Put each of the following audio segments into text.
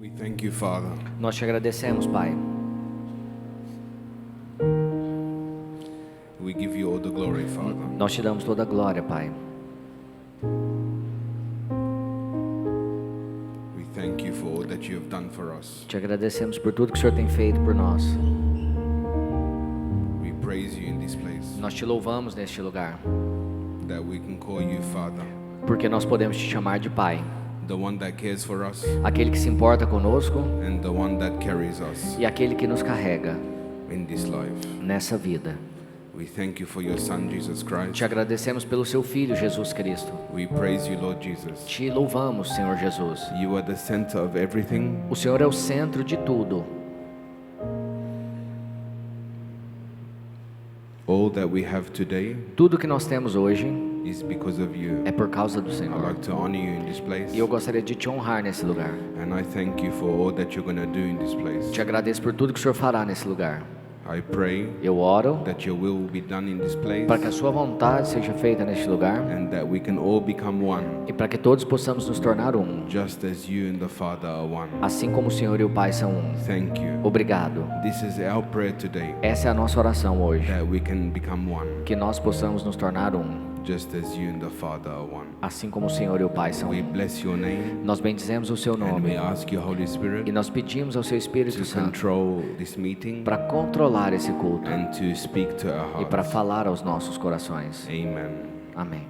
We thank you, Father. Nós te agradecemos, Pai. We give you all the glory, Father. Nós te damos toda a glória, Pai. We thank you for all that you have done for us. Te agradecemos por tudo que o Senhor tem feito por nós. We praise you in this place, Nós te louvamos neste lugar, that we can call you Father, porque nós podemos te chamar de Pai, the one that cares for us aquele que se importa conosco and the one that carries us e aquele que nos carrega in this life. nessa vida. We thank you for your Son, Jesus Christ. Te agradecemos pelo seu Filho, Jesus Cristo. We praise you, Lord Jesus. Te louvamos, Senhor Jesus. You are the center of everything. O Senhor é o centro de tudo. All that we have today Tudo que nós temos hoje is because of you. é por causa do I'd Senhor. like to honor you in this place, E eu gostaria de te honrar nesse lugar. and I thank you for all that you're going to do in this place. Te agradeço por tudo que o Senhor fará nesse lugar. I pray Eu oro that your will be done in this place, para que a sua vontade seja feita neste lugar and that we can all become one, e para que todos possamos nos tornar um, just as you and the Father are one. assim como o Senhor e o Pai são um. Thank you. Obrigado. This is our prayer today, Essa é a nossa oração hoje, that we can become one, que nós possamos nos tornar um, just as you and the Father are one. assim como o Senhor e o Pai são We um. bless your name, Nós bendizemos o seu and we nome ask you, Holy e Spirit, nós pedimos ao seu Espírito to Santo control this meeting para controlar esse culto and to speak to our e para hearts. falar aos nossos corações. Amen. Amém.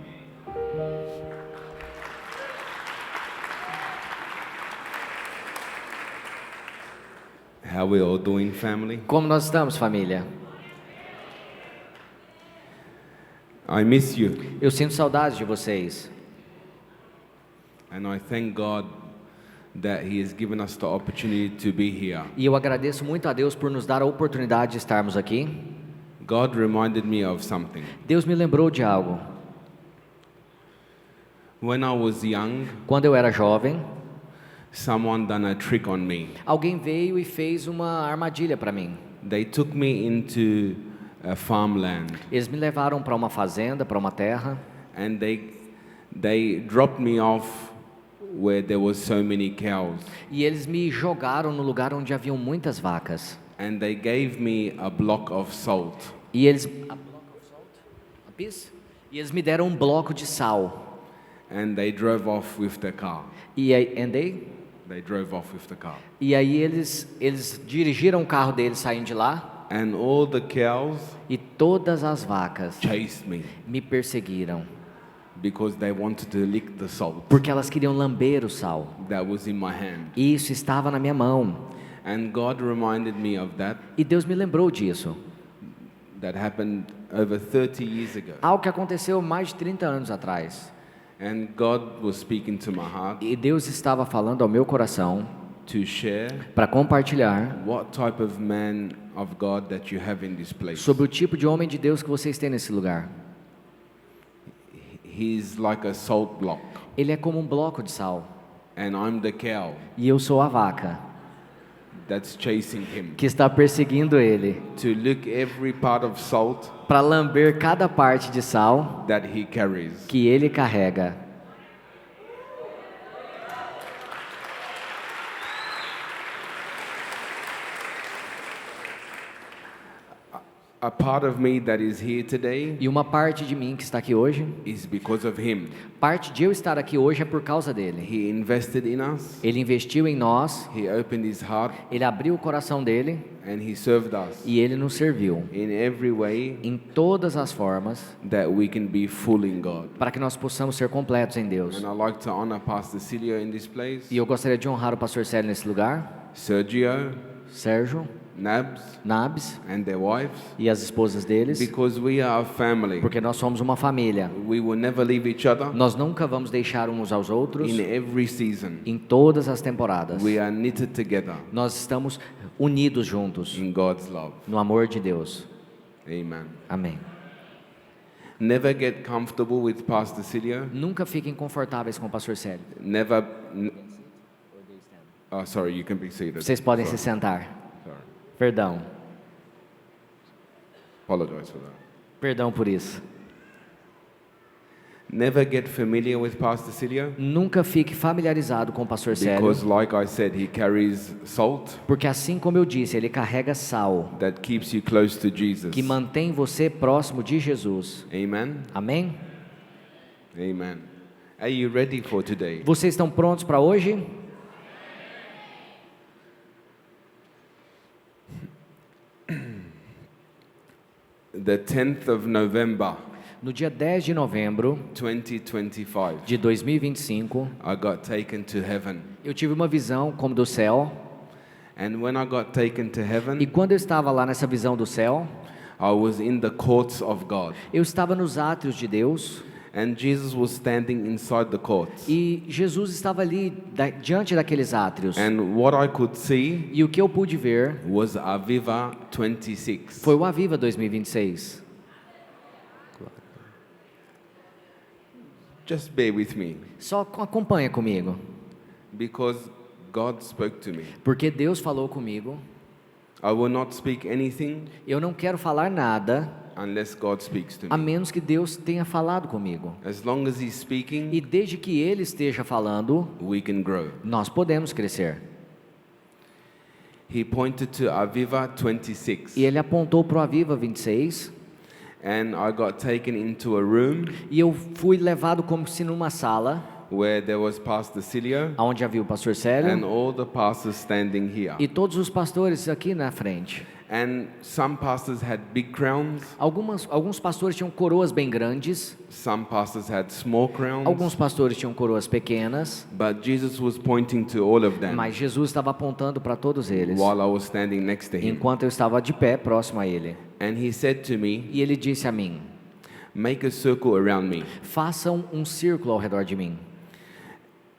How we all doing, family? Como nós estamos, família? I miss you, Eu sinto saudades de vocês. and I thank God that He has given us the opportunity to be here. E eu agradeço muito a Deus por nos dar a oportunidade de estarmos aqui. God reminded me of something. Deus me lembrou de algo. When I was young, Quando eu era jovem, someone done a trick on me. alguém veio e fez uma armadilha para mim. They took me into a farmland, Eles me levaram para uma fazenda, para uma terra, and they dropped me off where there was so many cows, e eles me jogaram no lugar onde haviam muitas vacas. and they gave me a block of salt. E eles A piece? E eles me deram um bloco de sal. And they drove off with the car. E aí, They drove off with the car. e aí eles dirigiram o carro deles saindo de lá, And all the cows e todas as vacas chased me me perseguiram, because they wanted to lick the salt porque elas queriam lamber o sal. that was in my hand. E isso estava na minha mão. And God reminded me of that. E Deus me lembrou disso. That happened over 30 years ago. Algo que aconteceu mais de 30 anos atrás. And God was speaking to my heart E Deus estava falando ao meu coração to share para compartilhar what type of man of God that you have in this place. sobre o tipo de homem de Deus que vocês têm nesse lugar. He's like a salt block, Ele é como um bloco de sal. and I'm the cow E eu sou a vaca that's chasing him. que está perseguindo ele To lick every part of salt para lamber cada parte de sal that he carries. que ele carrega. A part of me that is here today E uma parte de mim que está aqui hoje, is because of him. parte de eu estar aqui hoje é por causa dele. He invested in us, Ele investiu em nós, he opened his heart, ele abriu o coração dele and he served us e ele nos serviu in every way em todas as formas that we can be full in God. para que nós possamos ser completos em Deus. And I like to honor Pastor Cilio in this place, E eu gostaria de honrar o pastor Célio nesse lugar, Sergio, Sérgio, Nabs, Nabs and their wives, e as esposas deles, because we are a family. porque nós somos uma família. We will never leave each other Nós nunca vamos deixar uns aos outros in every season. em todas as temporadas. We are knitted together Nós estamos unidos juntos in God's love. no amor de Deus. Amen. Amém. Never get comfortable with Pastor Cilio. Nunca fiquem confortáveis com o pastor Célio. Never. Oh, sorry, you can be seated. Vocês podem se Sorry. sentar. Sorry. Perdão. Apologize for that. Perdão por isso. Never get familiar with Pastor Cilio Nunca fique familiarizado com o pastor Célio, because, like I said, he carries salt porque assim como eu disse, ele carrega sal, that keeps you close to Jesus. que mantém você próximo de Jesus. Amen. Amém? Amen. Are you ready for today? Vocês estão prontos para hoje? The 10th of November, No dia 10 de novembro 2025, de 2025, I got taken to heaven. eu tive uma visão como do céu, And when I got taken to e heaven, quando eu estava lá nessa visão do céu, I was in the courts of God. eu estava nos átrios de Deus, And Jesus was standing inside the courts. e Jesus estava ali diante daqueles átrios. And what I could see E o que eu pude ver was Aviva 26. foi o Aviva 2026. Just bear with me, Só acompanha comigo, because God spoke to me. porque Deus falou comigo. I will not speak anything Eu não quero falar nada unless God speaks to a me. menos que Deus tenha falado comigo. As long as He's speaking, E desde que Ele esteja falando, we can grow. nós podemos crescer. He pointed to Aviva 26. E Ele apontou para o Aviva 26, And I got taken into a room e eu fui levado como se numa sala, where there was Pastor Cilio onde havia o pastor and Célio all the pastors standing here. e todos os pastores aqui na frente. And some pastors had big crowns, Alguns pastores tinham coroas bem grandes, some pastors had small crowns, alguns pastores tinham coroas pequenas, but Jesus was pointing to all of them mas Jesus estava apontando para todos eles, while I was standing next to Him. enquanto eu estava de pé próximo a Ele. And He said to me, E Ele disse a mim: make a circle around me. façam um círculo ao redor de mim.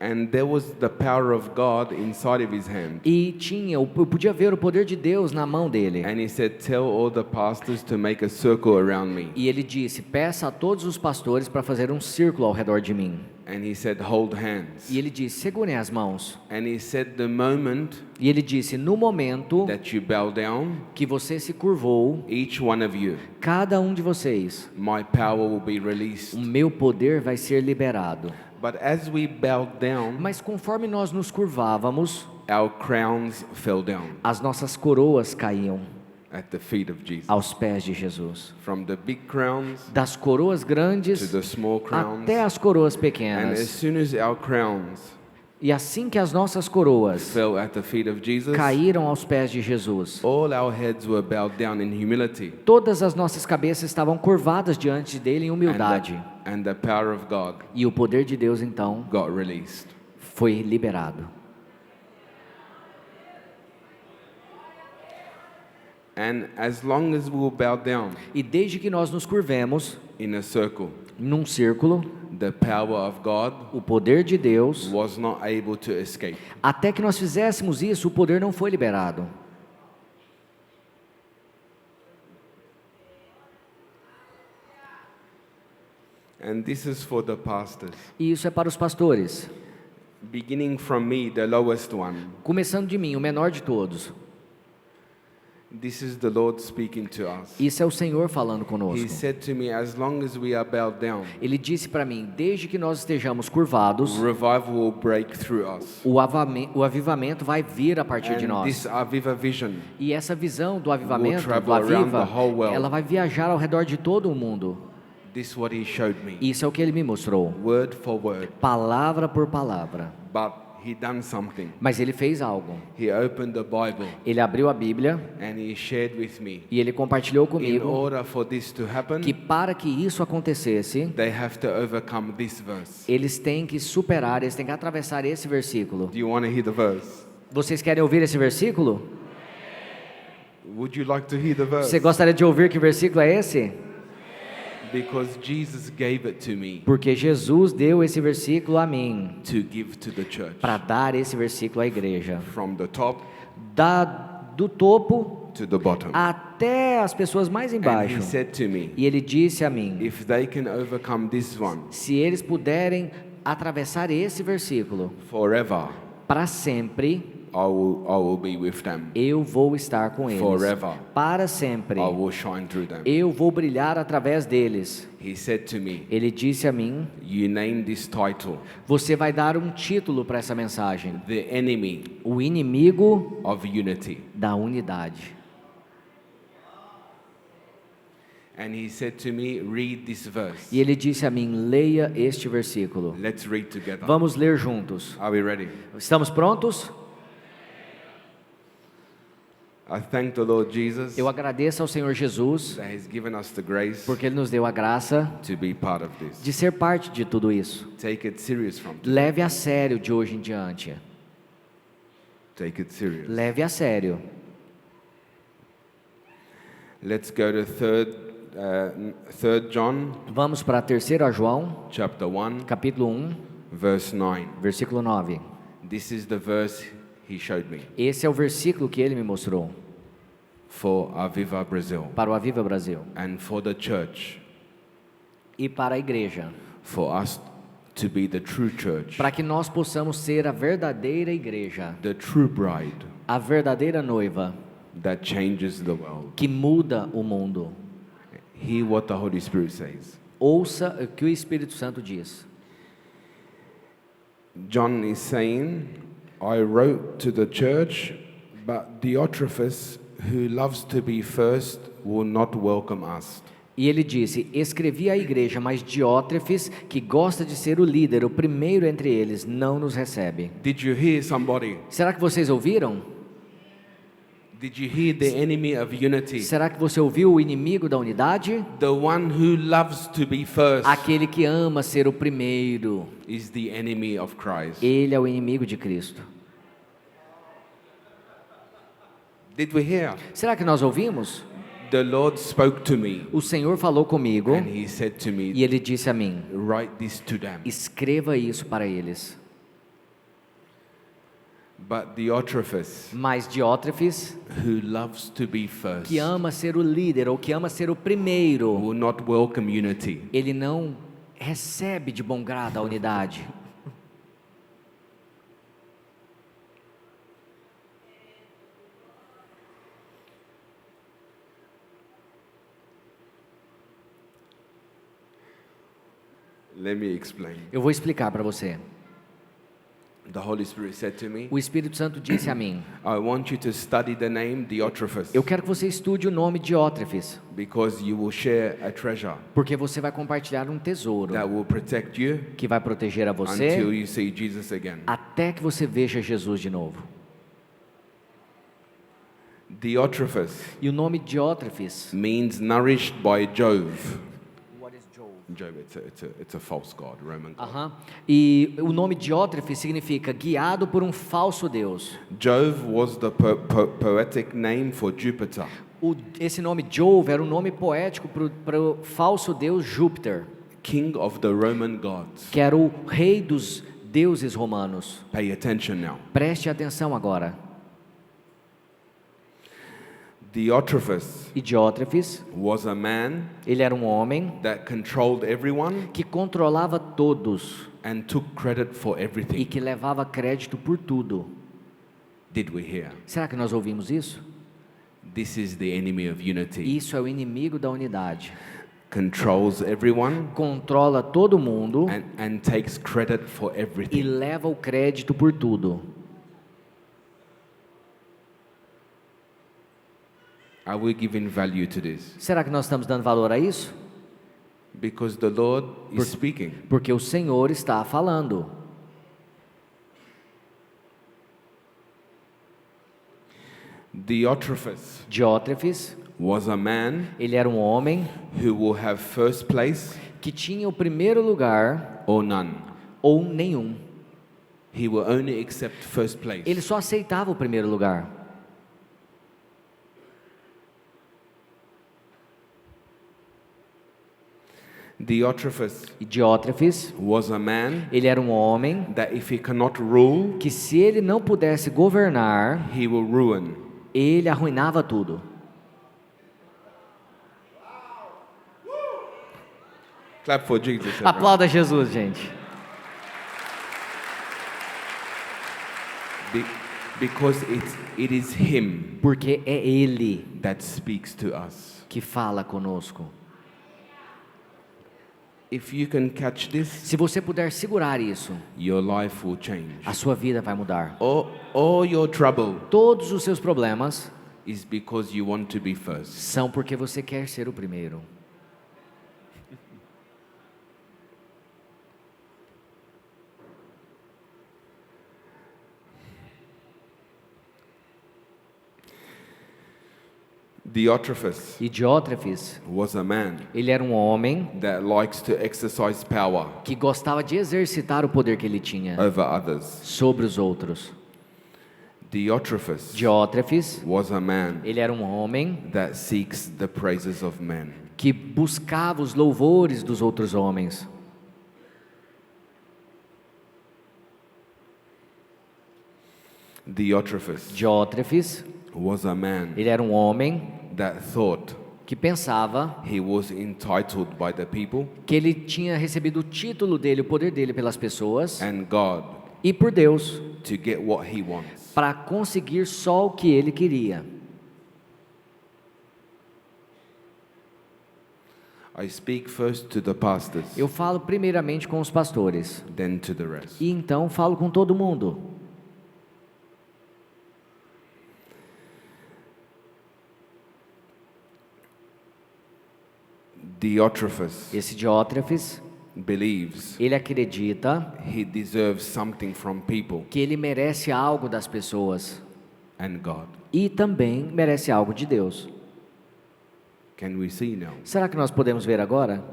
And there was the power of God inside of His hand. E eu podia ver o poder de Deus na mão dele. And He said, tell all the pastors to make a circle around me. E ele disse: peça a todos os pastores para fazer um círculo ao redor de mim. And He said, hold hands. E ele disse: segurem as mãos. And He said, the moment E ele disse: no momento that you bow down, que você se curvou, each one of you, cada um de vocês, my power will be released. o meu poder vai ser liberado. But as we bowed down, Mas conforme nós nos curvávamos, our crowns fell down as nossas coroas caíam at the feet of Jesus. aos pés de Jesus. From the big crowns Das coroas to grandes the small crowns. até as coroas And as pequenas. soon as our crowns E assim que as nossas coroas fell at the feet of Jesus, caíram aos pés de Jesus, all our heads were bowed down in humility. todas as nossas cabeças estavam curvadas diante dele em humildade. And the power of God E o poder de Deus então got released. foi liberado. And as long as we will bow down E desde que nós nos curvemos in a circle, num círculo, the power of God o poder de Deus, was not able to escape. até que nós fizéssemos isso, o poder não foi liberado. And this is for the pastors. E isso é para os pastores. Beginning from me, the lowest one. Começando de mim, o menor de todos. This is the Lord speaking to us. Isso é o Senhor falando He conosco. said to me, as long as we are bowed down, Ele disse para mim: desde que nós estejamos curvados, revival will break through us. o avivamento vai vir a partir de And nós. this Aviva vision E essa visão do avivamento, do travel around Aviva, the whole world. ela vai viajar ao redor de todo o mundo. This is what He showed me, Isso é o que ele me mostrou, word for word. palavra por palavra. But He done something. Mas ele fez algo. He opened the Bible Ele abriu a Bíblia and He shared with me. e ele compartilhou In comigo order for this to happen, que para que isso acontecesse, they have to overcome this verse. eles têm que superar, eles têm que atravessar esse versículo. Do you want to hear the verse? Vocês querem ouvir esse versículo? Would you like to hear the verse? Você gostaria de ouvir que versículo é esse? Because Jesus gave it to me Porque Jesus deu esse versículo a mim, to give to the church. para dar esse versículo à igreja. From the top Do topo to the bottom. até as pessoas mais And embaixo. He said to me, E ele disse a mim: if they can overcome this one se eles puderem atravessar esse versículo forever, para sempre, I will be with them. eu vou estar com eles. Forever. Para sempre. I will shine through them. Eu vou brilhar através deles. He said to me, Ele disse a mim: you name this title, você vai dar um título para essa mensagem. The Enemy O inimigo of Unity. da unidade. And he said to me, read this verse. E ele disse a mim: leia este versículo. Let's read together. Vamos ler juntos. Are we ready? Estamos prontos? I thank the Lord Jesus Eu agradeço ao Senhor Jesus that He's given us the grace porque Ele nos deu a graça to be part of this. de ser parte de tudo isso. Take it serious from today. Leve a sério de hoje em diante. Take it serious. Leve a sério. Let's go to 3 John Vamos para 3 João, chapter 1, capítulo 1, verse 9. versículo 9. This is the verse he showed me Esse é o versículo que ele me mostrou for Aviva Brazil para o Aviva Brasil and for the church, e para a igreja, for us to be the true church, para que nós possamos ser a verdadeira igreja, the true bride a verdadeira noiva that changes the world. que muda o mundo. Hear what the Holy Spirit says. Ouça o que o Espírito Santo diz. John is saying, I wrote to the church, but Diotrephes, who loves to be first, will not welcome us. E ele disse: escrevi à igreja, mas Diótrefes, que gosta de ser o líder, o primeiro entre eles, não nos recebe. Did you hear somebody? Será que vocês ouviram? Did you hear the enemy of unity? Será que você ouviu o inimigo da unidade? The one who loves to be first Aquele que ama ser o primeiro. is the enemy of Christ. Ele é o inimigo de Cristo. Did we hear? Será que nós ouvimos? The Lord spoke to me O Senhor falou comigo and He said to e me, Ele disse a mim: write this to them. escreva isso para eles. But Diotrephes, Mas Diótrefes, who loves to be first, que ama ser o líder ou que ama ser o primeiro, will not welcome unity. ele não recebe de bom grado a unidade. Let me explain. Eu vou explicar para você. The Holy Spirit said to me, O Espírito Santo disse a mim: I want you to study the name Diotrephes, eu quero que você estude o nome Diótrefes, because you will share a treasure porque você vai compartilhar um tesouro that will protect you que vai proteger a until você you see Jesus again. até que você veja Jesus de novo. Diotrephes E o nome Diótrefes, means nourished by Jove. what is Jove? Jove, it's a false god, Roman god. Aham. E o nome Diótrefes significa guiado por um falso deus. Jove was the poetic name for Jupiter. Esse nome Jove era um nome poético para o falso deus Júpiter, King of the Roman gods. que era o rei dos deuses romanos. Pay attention now. Preste atenção agora. Diotrephes E Diótrefes, was a man ele era um homem that controlled everyone que controlava todos and took credit for e everything. que levava crédito por tudo. Did we hear? Será que nós ouvimos isso? This is the enemy of unity. Isso é o inimigo da unidade. Controls everyone Controla todo mundo and takes credit for e everything. leva o crédito por tudo. Are we giving value to this? Será que nós estamos dando valor a isso? Because the Lord is speaking. Porque o Senhor está falando. Diotrephes Diótrefes, was a man ele era um homem who will have first place que tinha o primeiro lugar or none. ou nenhum. He will only accept first place. Ele só aceitava o primeiro lugar. Diotrephes E Diótrefes, was a man ele era um homem that if he cannot rule, que se ele não pudesse governar, he will ruin. ele arruinava tudo. Clap for Jesus. everyone. Aplauda Jesus, gente. Be- Because it is Him porque é Ele that speaks to us. que fala conosco. If you can catch this, Se você puder segurar isso, your life will change. a sua vida vai mudar. All your trouble Todos os seus problemas is because you want to be first. são porque você quer ser o primeiro. Diotrephes E Diótrefes, was a man ele era um homem that likes to exercise power que gostava de exercitar o poder que ele tinha over others. sobre os outros. Diotrephes Diótrefes, was a man ele era um homem that seeks the praises of men. que buscava os louvores dos outros homens. Diotrephes Diótrefes, was a man ele era um homem that thought que pensava he was entitled by the people que ele tinha recebido o título dele, o poder dele pelas pessoas and God e por Deus to get what he wants. para conseguir só o que ele queria. I speak first to the pastors, Eu falo primeiramente com os pastores then to the rest. e então falo com todo mundo. Diotrephes Esse Diótrefes, believes ele acredita he deserves something from people que ele merece algo das pessoas and God. e também merece algo de Deus. Can we see now? Será que nós podemos ver agora?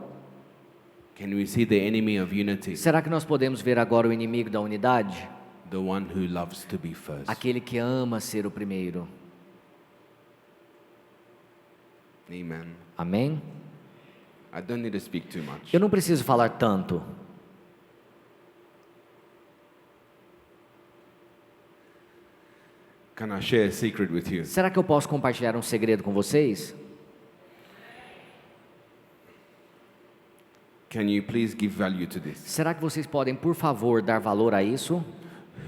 Can we see the enemy of unity? Será que nós podemos ver agora o inimigo da unidade? The one who loves to be first. Aquele que ama ser o primeiro. Amen. Amém? I don't need to speak too much. Eu não preciso falar tanto. Can I share a secret with you? Será que eu posso compartilhar um segredo com vocês? Can you please give value to this? Será que vocês podem, por favor, dar valor a isso?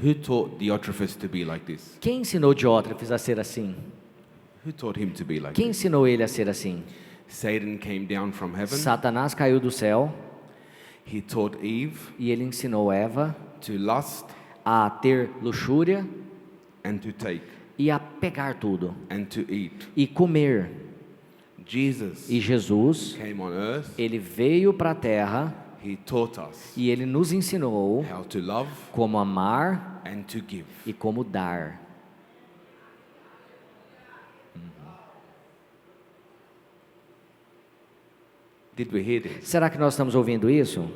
Who taught Diotrephes to be like this? Quem ensinou Diótrefes a ser assim? Who taught him to be like Quem this? ensinou ele a ser assim? Satan came down from heaven. Satanás caiu do céu He taught Eve e ele ensinou Eva to lust a ter luxúria and to take e a pegar tudo and to eat. e comer. Jesus E Jesus, came on earth. ele veio para a terra He taught us e ele nos ensinou how to love como amar and to give. e como dar. Did we hear this? Será que nós estamos ouvindo isso?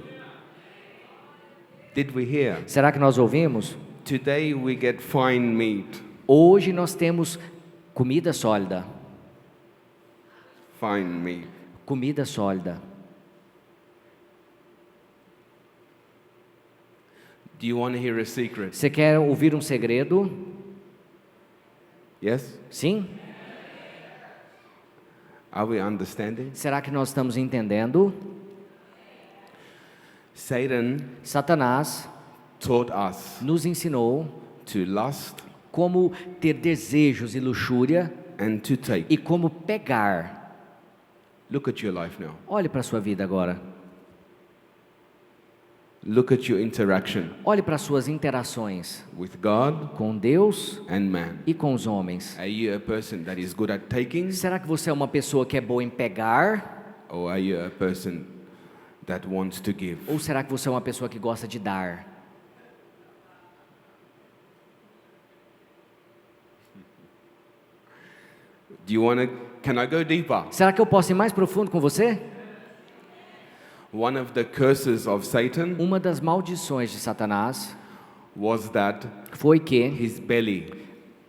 Did we hear? Será que nós ouvimos? Today we get fine meat. Hoje nós temos comida sólida. Fine meat. Comida sólida. Do you want to hear a secret? Você quer ouvir um segredo? Yes? Sim? Are we understanding? Será que nós estamos entendendo? Satan Satanás taught us nos ensinou to lust como ter desejos e luxúria and to take. e como pegar. Look at your life now. Olhe para a sua vida agora. Look at your interaction Olhe para as suas interações with God com Deus and man. e com os homens. Are you a person that is good at taking, Será que você é uma pessoa que é boa em pegar? or are you a person that wants to give? Ou será que você é uma pessoa que gosta de dar? Do you want to? Can I go deeper? Será que eu posso ir mais profundo com você? One of the curses of Satan Uma das maldições de Satanás was that foi que his belly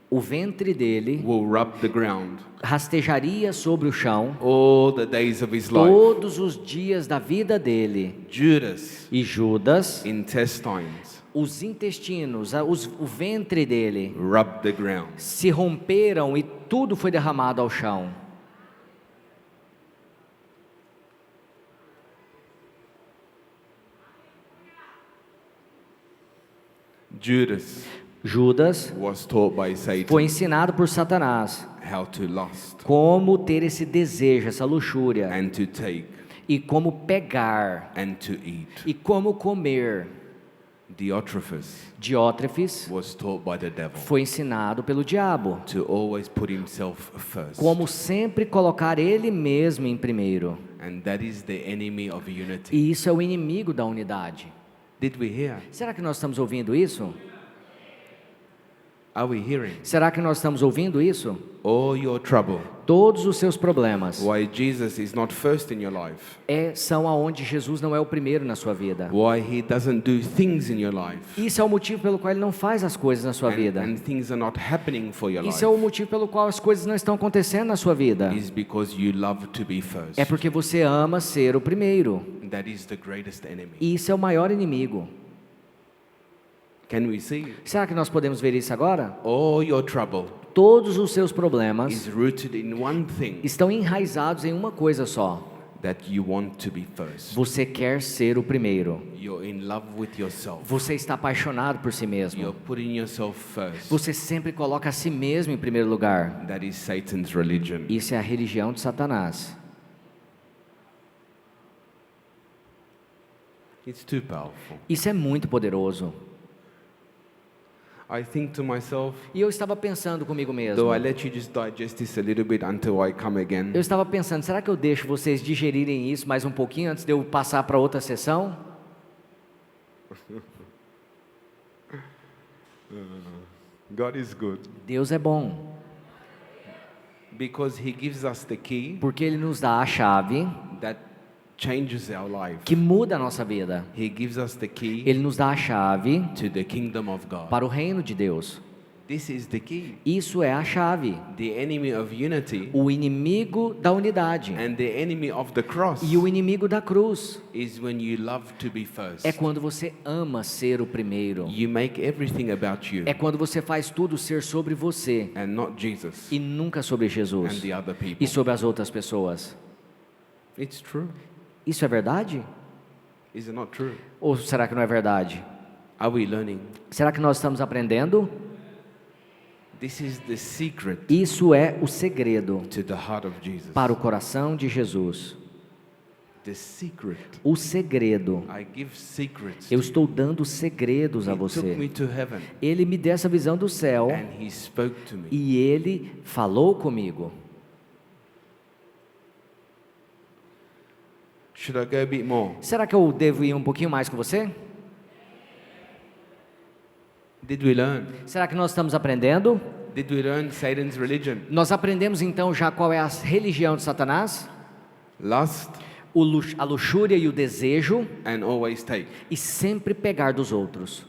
o ventre dele will rub the ground rastejaria sobre o chão all the days of his life. todos os dias da vida dele. Judas E Judas, intestines os intestinos, o ventre dele rubbed the ground. se romperam e tudo foi derramado ao chão. Judas was taught by Satan foi ensinado por Satanás how to lust como ter esse desejo, essa luxúria, and to take e como pegar, and to eat. e como comer. Diotrephes Diótrefes was taught by the devil foi ensinado pelo diabo to always put himself first. como sempre colocar ele mesmo em primeiro. And that is the enemy of unity. E isso é o inimigo da unidade. Did we hear? Será que nós estamos ouvindo isso? Are we hearing? Será que nós estamos ouvindo isso? All your trouble, Todos os seus problemas why Jesus is not first in your life, são aonde Jesus não é o primeiro na sua vida. why he doesn't do things in your life, Isso é o motivo pelo qual ele não faz as coisas na sua vida. and things are not happening for your Isso é o life, motivo pelo qual as coisas não estão acontecendo na sua vida. is because you love to be first. É porque você ama ser o primeiro. That is the greatest enemy. E isso é o maior inimigo. Can we see? Será que nós podemos ver isso agora? All your trouble Todos os seus problemas is rooted in one thing, estão enraizados em uma coisa só. that you want to be first. Você quer ser o primeiro. You're in love with yourself. Você está apaixonado por si mesmo. You're putting yourself first. Você sempre coloca a si mesmo em primeiro lugar. That is Satan's religion. Isso é a religião de Satanás. It's too powerful. Isso é muito poderoso. I think to myself, E eu estava pensando comigo mesmo. though I let you just digest this a little bit until I come again, Eu estava pensando, será que eu deixo vocês digerirem isso mais um pouquinho antes de eu passar para outra sessão? God is good Deus é bom, because He gives us the key porque Ele nos dá a chave that changes our life. que muda a nossa vida. He gives us the key Ele nos dá a chave to the kingdom of God. para o reino de Deus. This is the key. Isso é a chave. The enemy of unity O inimigo da unidade and the enemy of the cross e o inimigo da cruz is when you love to be first. é quando você ama ser o primeiro. You make everything about you É quando você faz tudo ser sobre você and not Jesus e nunca sobre and Jesus the other e people. sobre as outras pessoas. It's true. Isso é verdade? Is it not true? Ou será que não é verdade? Are we learning? Será que nós estamos aprendendo? This is the secret Isso é o segredo to the heart of Jesus. para o coração de Jesus. The secret. O segredo. I give secrets. Eu estou dando segredos a He took me você. to heaven Ele me deu essa visão do céu and He spoke to me. e Ele falou comigo. Should I go a bit more? Será que eu devo ir um pouquinho mais com você? Did we learn? Será que nós estamos aprendendo? Did we learn Satan's religion? Nós aprendemos então já qual é a religião de Satanás? Lust A luxúria e o desejo and always take. e sempre pegar dos outros.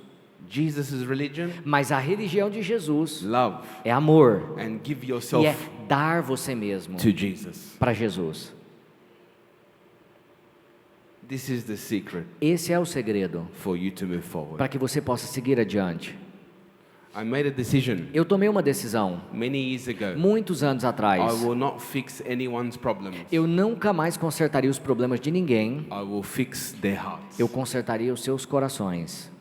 Jesus' religion, Mas a religião de Jesus love é amor and give e é yourself dar você mesmo to Jesus. para Jesus. This is the secret Esse é o segredo for you to move forward. para que você possa seguir adiante. I made a decision Eu tomei uma decisão many years ago. muitos anos atrás. I will not fix anyone's problems. Eu nunca mais consertaria os problemas de ninguém. I will fix their hearts. Eu consertaria os seus corações.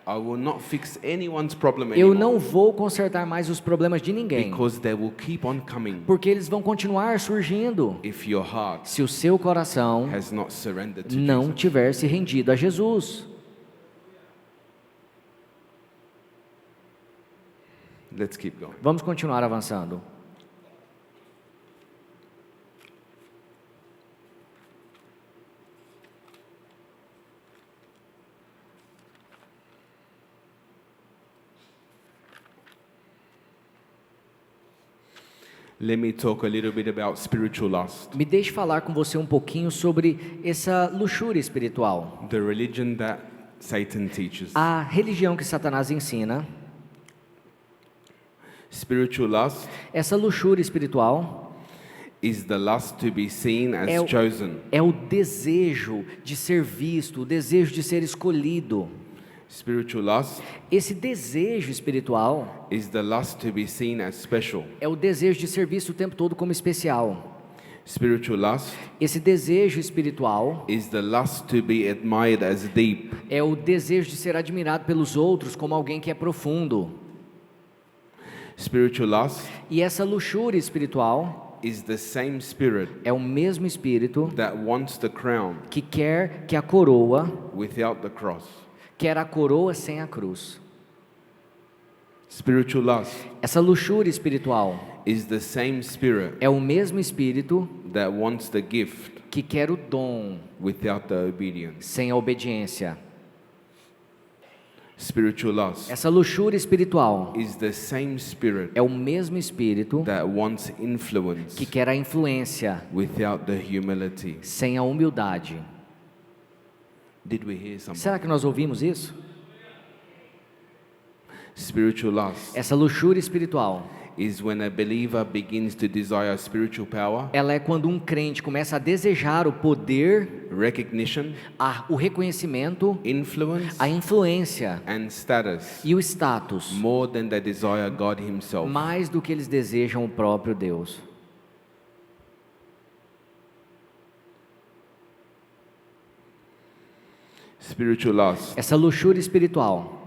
I will not fix anyone's problem Eu anymore não vou consertar mais os problemas de ninguém, because they will keep on coming porque eles vão continuar surgindo if your heart se o seu coração has not surrendered to não Jesus. tiver se rendido a Jesus. Let's keep going. Vamos continuar avançando. Let me talk a little bit about spiritual lust, Me deixe falar com você um pouquinho sobre essa luxúria espiritual. the religion that Satan teaches. A religião que Satanás ensina, Spiritual lust essa luxúria espiritual is the lust to be seen as É o- chosen. é o desejo de ser visto, o desejo de ser escolhido. Spiritual lust Esse desejo espiritual is the lust to be seen as special. é o desejo de ser visto o tempo todo como especial. Spiritual lust Esse desejo espiritual is the lust to be admired as deep. é o desejo de ser admirado pelos outros como alguém que é profundo. Spiritual lust E essa luxúria espiritual is the same spirit é o mesmo espírito that wants the crown que quer que a coroa, without the cross. quer a coroa sem a cruz. Spiritual lust Essa luxúria espiritual is the same spirit é o mesmo espírito that wants the gift que quer o dom without the obedience. sem a obediência. Spiritual lust Essa luxúria espiritual is the same spirit é o mesmo espírito that wants influence que quer a influência without the humility. sem a humildade. Did we hear something? Será que nós ouvimos isso? Spiritual lust Essa luxúria espiritual, is when a believer begins to desire spiritual power, ela é quando um crente começa a desejar o poder, recognition, o reconhecimento, influence, a influência and status e o status, more than they desire God Himself. mais do que eles desejam o próprio Deus. Spiritual lust. Essa luxúria espiritual,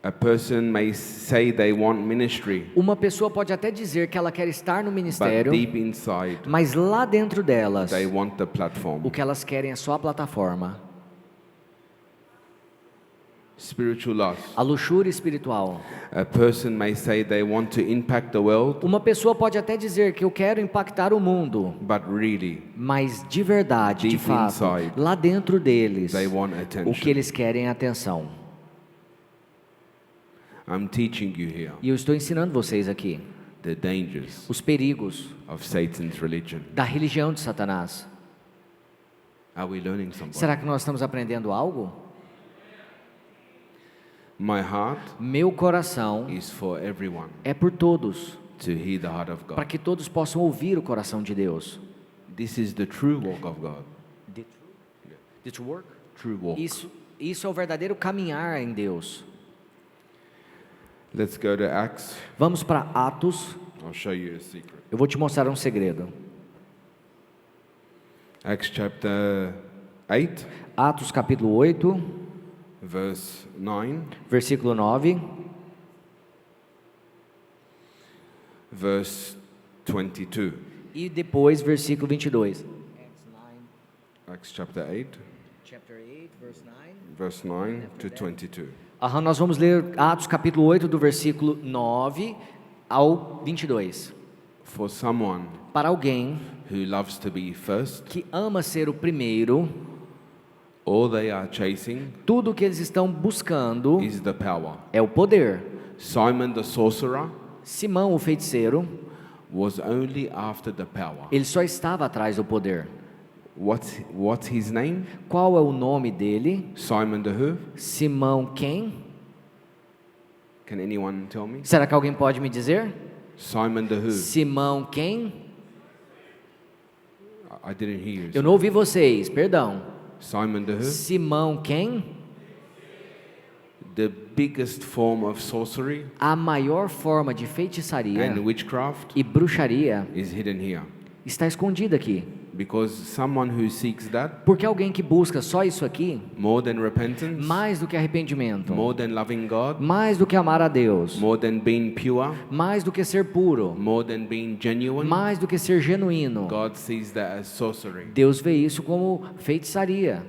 A person may say they want ministry, uma pessoa pode até dizer que ela quer estar no but ministério, deep inside, mas lá dentro delas, they want the platform. o que elas querem é só a plataforma. Spiritual lust. A luxúria espiritual. A person may say they want to impact the world, Uma pessoa pode até dizer que eu quero impactar o mundo, but really, mas de verdade, de Deep fato, inside, lá dentro deles, they want o que attention. eles querem é atenção. I'm teaching you here E eu estou ensinando vocês aqui the dangers os perigos of Satan's religion. da religião de Satanás. Are we learning something? Será que nós estamos aprendendo algo? My heart Meu coração is for everyone é por todos, to hear the heart of para God. que todos possam ouvir o coração de Deus. This is the true walk of God. True walk. Isso é o verdadeiro caminhar em Deus. Let's go to Acts. Vamos para Atos. I'll show you a secret. Eu vou te mostrar um segredo. Acts chapter 8, Atos capítulo 8, verse 9, versículo 9, verse 22. e depois versículo 22. Acts chapter 8, Chapter 8, verse 9. verse 9 to 22. Nós vamos ler Atos capítulo 8, do versículo 9 ao 22. For someone Para alguém who loves to be first, que ama ser o primeiro, all they are chasing tudo o que eles estão buscando is the power. é o poder. Simon the sorcerer Simão, o feiticeiro, was only after the power. ele só estava atrás do poder. What's his name? Qual é o nome dele? Simon the who? Simão quem? Can anyone tell me? Será que alguém pode me dizer? Simon the who? Simão quem? I didn't hear you. Eu não ouvi vocês, perdão. Simon the who? Simão quem? The biggest form of sorcery A maior forma de feitiçaria and witchcraft e bruxaria is hidden here. está escondida aqui. Because someone who seeks that Porque alguém que busca só isso aqui, more than repentance, mais do que arrependimento, more than loving God, mais do que amar a Deus, more than being pure, mais do que ser puro, more than being genuine, mais do que ser genuíno, God sees that as sorcery. Deus vê isso como feitiçaria.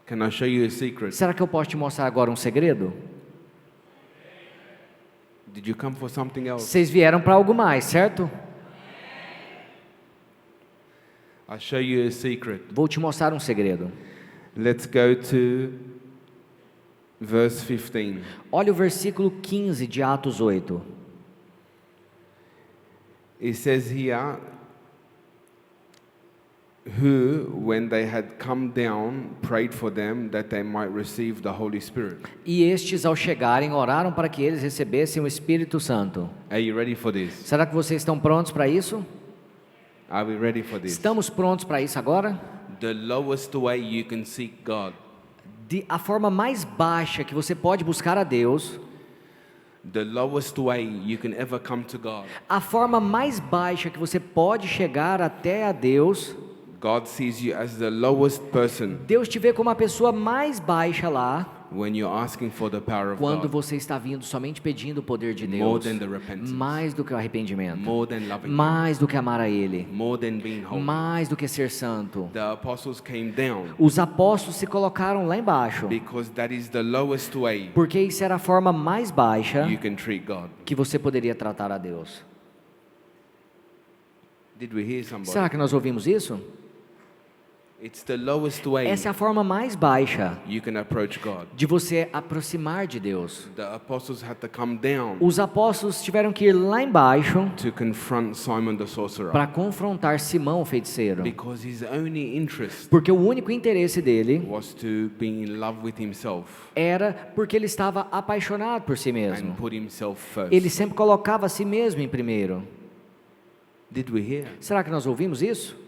Can I show you a secret? Será que eu posso te mostrar agora um segredo? Did you come for something else? Vocês vieram para algo mais, certo? I'll show you a secret. Vou te mostrar um segredo. Let's go to verse 15. Olha o versículo 15 de Atos 8. It says here, who, when they had come down, prayed for them that they might receive the Holy Spirit. E estes, ao chegarem, oraram para que eles recebessem o Espírito Santo. Are you ready for this? Será que vocês estão prontos para isso? Are we ready for this? Estamos prontos para isso agora? The lowest way you can seek God A forma mais baixa que você pode buscar a Deus The lowest way you can ever come to God. A forma mais baixa que você pode chegar até a Deus, God sees you as the lowest person Deus te vê como a pessoa mais baixa lá, when you're asking for the power of quando God. você está vindo somente pedindo o poder de More Deus, than the repentance. mais do que o arrependimento, More than loving Him. mais do que amar a Ele, More than being holy. mais do que ser santo. The apostles came down Os apóstolos se colocaram lá embaixo, because that is the lowest way porque isso era a forma mais baixa you can treat God. que você poderia tratar a Deus. Did we hear somebody? Será que nós ouvimos isso? It's the lowest way Essa é a forma mais baixa you can approach God. de você aproximar de Deus. The apostles had to come down Os apóstolos tiveram que ir lá embaixo to confront Simon the sorcerer para confrontar Simão, o feiticeiro, because his only interest porque o único interesse dele was to be in love with himself era porque ele estava apaixonado por si and mesmo. put himself first. Ele sempre colocava a si mesmo em primeiro. Did we hear? Será que nós ouvimos isso?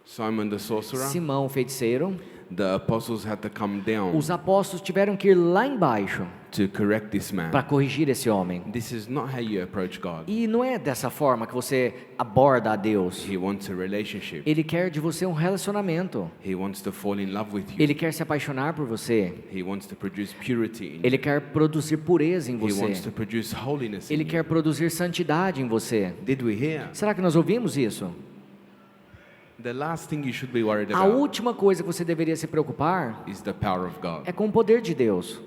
Simon the sorcerer, Simão, o feiticeiro, the apostles had to come down os apóstolos tiveram que ir lá embaixo to correct this man. para corrigir esse homem. This is not how you approach God. E não é dessa forma que você aborda a Deus. He wants a relationship. Ele quer de você um relacionamento. He wants to fall in love with you. Ele quer se apaixonar por você. He wants to produce purity in you. Ele quer produzir pureza em He wants você. to produce holiness in Ele you. quer produzir santidade em você. Did we hear? Será que nós ouvimos isso? The last thing you should be worried A about última coisa que você deveria se preocupar is the power of God. é com o poder de Deus.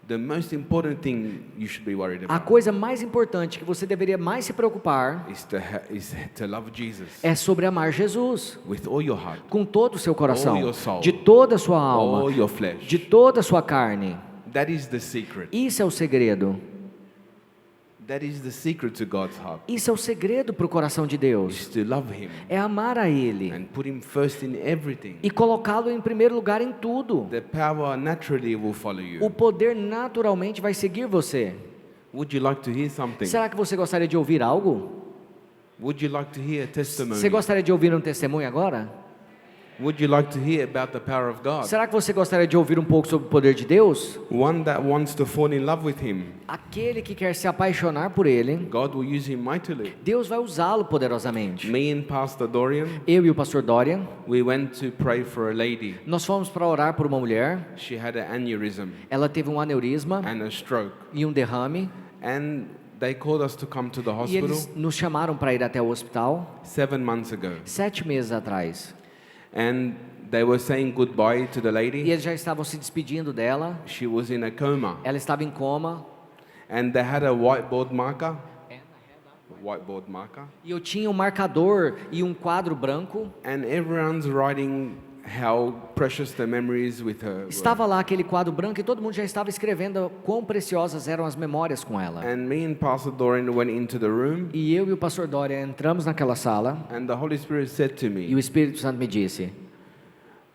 The most important thing you should be worried A about coisa mais importante que você deveria mais se preocupar is to love Jesus é sobre amar Jesus with all your heart, com todo o seu coração, All your soul. de toda a sua all alma, your flesh. de toda a sua carne. That is the secret. Isso é o segredo. That is the secret to God's heart. Isso é o segredo para o coração de Deus. Is to love Him É amar a Ele and put Him first in everything. e colocá-lo em primeiro lugar em tudo. The power naturally will follow O you. poder naturalmente vai seguir você. Would you like to hear something? Será que você gostaria de ouvir algo? Would you like to hear a testimony? Você gostaria de ouvir um testemunho agora? Would you like to hear about the power of God? Será que você gostaria de ouvir um pouco sobre o poder de Deus? One that wants to fall in love with Him. Aquele que quer se apaixonar por Ele, God will use him mightily. Deus vai usá-lo poderosamente. Me and Pastor Dorian, Eu e o pastor Dorian, we went to pray for a lady. nós fomos para orar por uma mulher. She had an aneurysm Ela teve um aneurisma and a stroke. e um derrame. And they called us to come to the E hospital eles nos chamaram para ir até o hospital 7 months ago. 7 meses atrás. And they were saying goodbye to the E lady. eles já estavam se despedindo dela. She was in a coma. Ela estava em coma. And they had a whiteboard marker. Whiteboard marker. E eu tinha um marcador e um quadro branco. And everyone's writing how precious the memories with her were. Estava lá aquele quadro branco e todo mundo já estava escrevendo quão preciosas eram as memórias com ela. And me and Pastor Dorian went into the room. E eu e o pastor Dória entramos naquela sala And the Holy Spirit said to e me, o Espírito Santo me disse: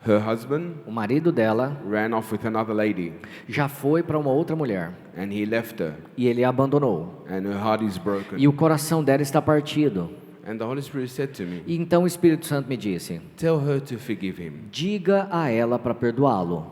her husband o marido dela ran off with another lady. já foi para uma outra mulher And he left her. e ele a abandonou. And her heart is broken. E o coração dela está partido. And the Holy Spirit said to me, E então o Espírito Santo me disse: tell her to forgive him. diga a ela para perdoá-lo.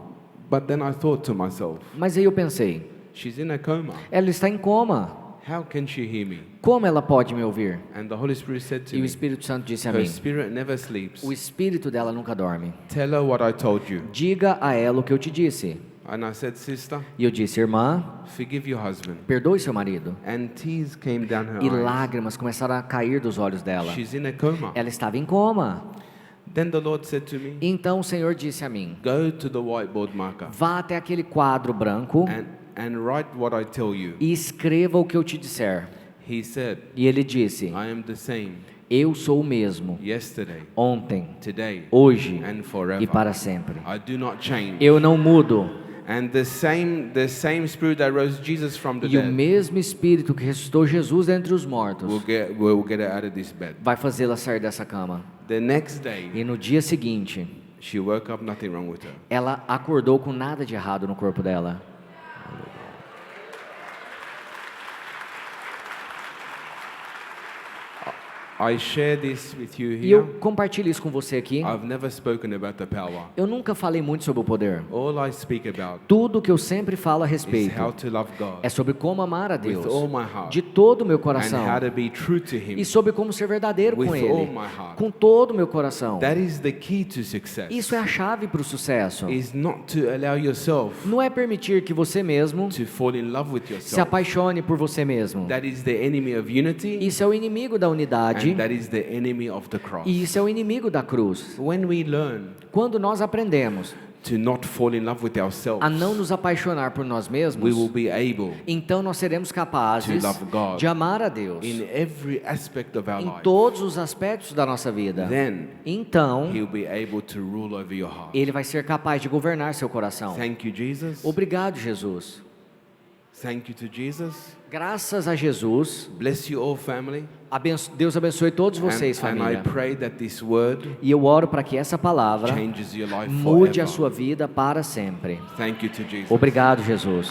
But then I thought to myself, Mas aí eu pensei: she's in a coma. ela está em coma. How can she hear me? Como ela pode me ouvir? And the Holy Spirit said to E o me, Espírito Santo disse a her mim: spirit never sleeps. o espírito dela nunca dorme. Tell her what I told you. Diga a ela o que eu te disse. And I said, sister, E eu disse: irmã, forgive your husband. perdoe seu marido. And tears came down her E eyes. lágrimas começaram a cair dos olhos dela. She's in a coma. Ela estava em coma. Then the Lord said to me, Então o Senhor disse a mim: go to the whiteboard marker vá até aquele quadro branco and write what I tell you. e escreva o que eu te disser. He said, E ele disse: I am the same eu sou o mesmo, yesterday, ontem, today, hoje and forever. e para sempre. I do not change. Eu não mudo. And the same spirit that rose Jesus from the E o dead mesmo Espírito que ressuscitou Jesus dentre os mortos will get her out of this bed. vai fazê-la sair dessa cama. The next day, E no dia seguinte, she woke up, nothing wrong with her. ela acordou com nada de errado no corpo dela. I share this with you E eu here. compartilho isso com você aqui. I've never spoken about the power. Eu nunca falei muito sobre o poder. All I speak about Tudo que eu sempre falo a is respeito how to love God é sobre como amar a Deus with all my heart de todo o meu and coração how to be true to Him e sobre como ser verdadeiro with com all Ele, my heart. com todo o meu coração. That is the key to success. Isso é a chave para o sucesso. Is not to allow yourself Não é permitir que você mesmo to fall in love with se yourself. apaixone por você mesmo. That is the enemy of unity Isso é o inimigo da unidade and that is the enemy of the cross. e isso é o inimigo da cruz. When we learn Quando nós aprendemos to not fall in love with ourselves, a não nos apaixonar por nós we will mesmos, be able então nós seremos capazes to love God de amar a Deus in every aspect of our em life. todos os aspectos da nossa vida. Then Então, He'll be able to rule over your heart. Ele vai ser capaz de governar seu coração. Thank you, Jesus. Obrigado, Jesus. Thank you to Jesus. Graças a Jesus, Bless you all, family. Deus abençoe todos vocês, And I família. pray that this word E eu oro para que essa palavra changes your life mude a forever. sua vida para sempre. Thank you to Jesus. Obrigado, Jesus.